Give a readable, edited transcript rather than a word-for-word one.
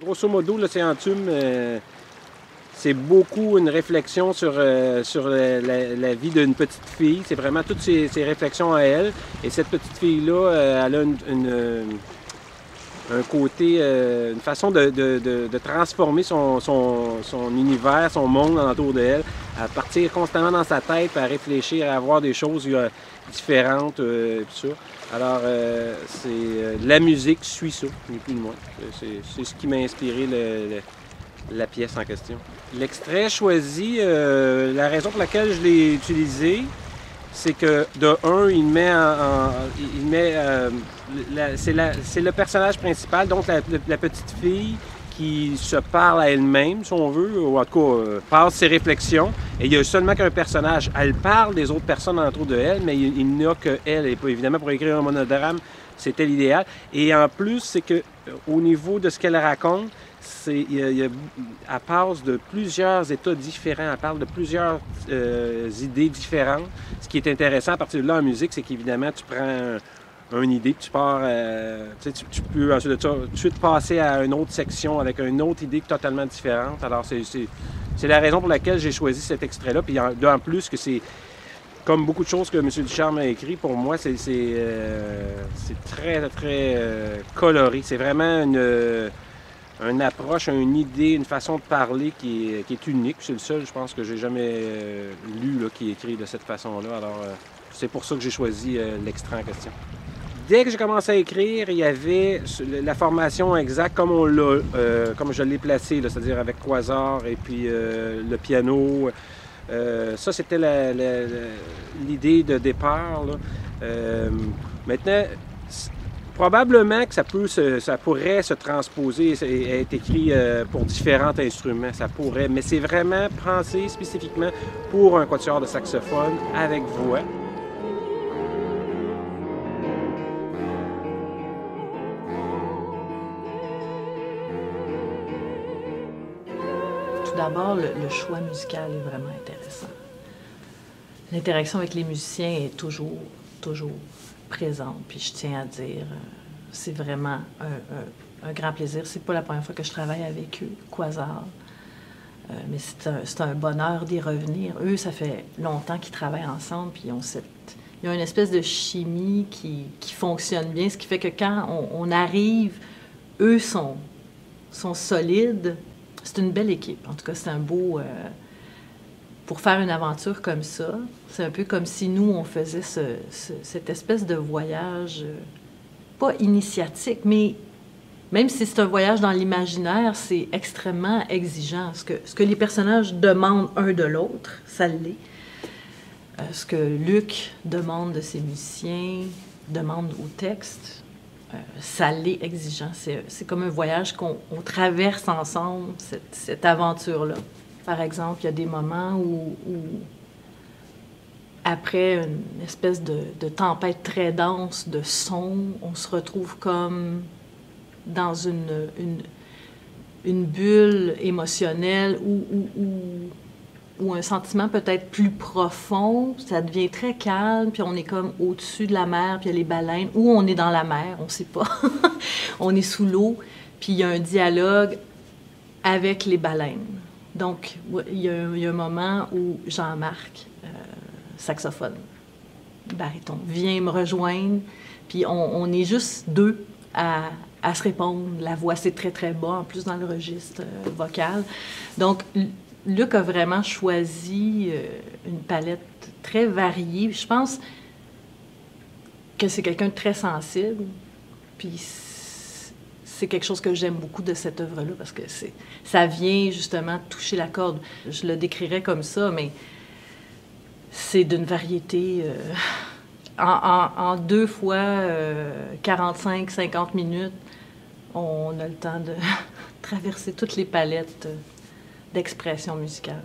Grosso modo, l'Océantum, c'est beaucoup une réflexion sur la vie d'une petite fille. C'est vraiment toutes ses réflexions à elle. Et cette petite fille-là, elle a un côté, une façon de transformer son univers, son monde autour d'elle, à partir constamment dans sa tête, à réfléchir, à voir des choses différentes, tout ça. Alors, la musique suit ça, ni plus ni moins. C'est ce qui m'a inspiré la pièce en question. L'extrait choisi, la raison pour laquelle je l'ai utilisé, c'est que, de un, c'est le personnage principal, donc la petite fille qui se parle à elle-même, si on veut, ou en tout cas, passe ses réflexions. Et il n'y a seulement qu'un personnage. Elle parle des autres personnes autour de elle, mais il n'y a qu'elle. Et évidemment, pour écrire un monodrame, c'était l'idéal. Et en plus, c'est que au niveau de ce qu'elle raconte, elle passe de plusieurs états différents, elle parle de plusieurs idées différentes. Ce qui est intéressant à partir de là en musique, c'est qu'évidemment, tu prends une idée, tu pars, tu peux ensuite de ça, tout de suite passer à une autre section avec une autre idée totalement différente. Alors, c'est la raison pour laquelle j'ai choisi cet extrait-là. Puis en plus que c'est, comme beaucoup de choses que M. Ducharme a écrit, pour moi, c'est très, très coloré. C'est vraiment une approche, une idée, une façon de parler qui est unique. C'est le seul, je pense, que j'ai jamais lu là, qui est écrit de cette façon-là. Alors, c'est pour ça que j'ai choisi l'extrait en question. Dès que j'ai commencé à écrire, il y avait la formation exacte comme comme je l'ai placée, c'est-à-dire avec Quasar et puis le piano. Ça, c'était l'idée de départ. Maintenant, probablement que ça pourrait se transposer et être écrit pour différents instruments. Ça pourrait, mais c'est vraiment pensé spécifiquement pour un quatuor de saxophone avec voix. Tout d'abord, le choix musical est vraiment intéressant. L'interaction avec les musiciens est toujours présente. Puis je tiens à dire, c'est vraiment un grand plaisir. C'est pas la première fois que je travaille avec eux, Quasar. Mais c'est un bonheur d'y revenir. Eux, ça fait longtemps qu'ils travaillent ensemble, puis ils ont une espèce de chimie qui fonctionne bien, ce qui fait que quand on arrive, eux sont solides. C'est une belle équipe. En tout cas, c'est un beau... pour faire une aventure comme ça, c'est un peu comme si nous, on faisait cette espèce de voyage, pas initiatique, mais même si c'est un voyage dans l'imaginaire, c'est extrêmement exigeant. Ce que les personnages demandent un de l'autre, ça l'est. Ce que Luc demande de ses musiciens, demande au texte, ça l'est exigeant. C'est comme un voyage qu'on traverse ensemble, cette aventure-là. Par exemple, il y a des moments où après une espèce de tempête très dense de sons, on se retrouve comme dans une bulle émotionnelle ou un sentiment peut-être plus profond, ça devient très calme, puis on est comme au-dessus de la mer, puis il y a les baleines, ou on est dans la mer, on ne sait pas. On est sous l'eau, puis il y a un dialogue avec les baleines. Donc, il y a un moment où Jean-Marc, saxophone, baryton, vient me rejoindre, puis on est juste deux à se répondre. La voix, c'est très, très bas, en plus dans le registre vocal. Donc, Luc a vraiment choisi une palette très variée. Je pense que c'est quelqu'un de très sensible, puis c'est quelque chose que j'aime beaucoup de cette œuvre-là, parce que ça vient justement toucher la corde. Je le décrirais comme ça, mais c'est d'une variété... en 2 fois 45-50 minutes, on a le temps de traverser toutes les palettes d'expression musicale.